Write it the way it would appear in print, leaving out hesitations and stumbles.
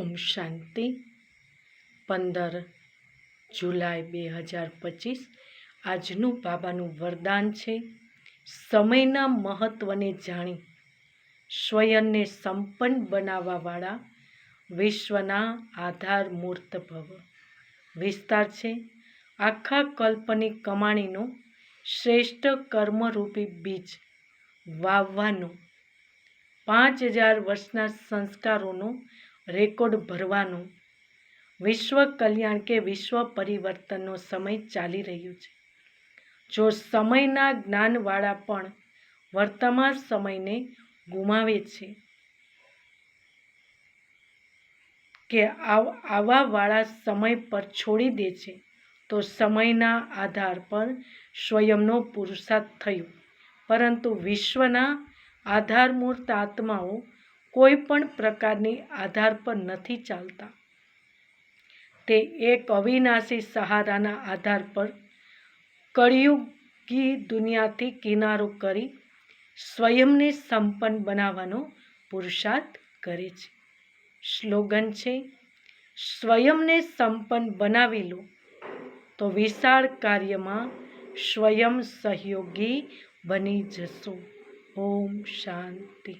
ઓમ શાંતિ. 15 જુલાઈ 2025 આજનું બાબાનું વરદાન છે. સમયના મહત્વને જાણી સ્વયંને સંપન્ન બનાવવાવાળા વિશ્વના આધાર મૂર્ત ભવ. વિસ્તાર છે, આખા કલ્પની કમાણીનો શ્રેષ્ઠ કર્મરૂપી બીજ વાવવાનો, 5000 વર્ષના સંસ્કારોનો રેકોર્ડ ભરવાનો, વિશ્વ કલ્યાણ કે વિશ્વ પરિવર્તનનો સમય ચાલી રહ્યો છે. જો સમયના જ્ઞાનવાળા પણ વર્તમાન સમયને ગુમાવે છે કે આવાવાળા સમય પર છોડી દે છે, તો સમયના આધાર પર સ્વયંનો પુરુષાર્થ થયો. પરંતુ વિશ્વના આધારમૂર્ત આત્માઓ કોઈ પણ પ્રકારની આધાર પર નથી ચાલતા. તે એક અવિનાશી સહારાના આધાર પર કળિયુગી દુનિયાથી કિનારો કરી સ્વયંને સંપન્ન બનાવવાનો પુરુષાર્થ કરે છે. સ્લોગન છે, સ્વયંને સંપન્ન બનાવી લો તો વિશાળ કાર્યમાં સ્વયં સહયોગી બની જશો. ઓમ શાંતિ.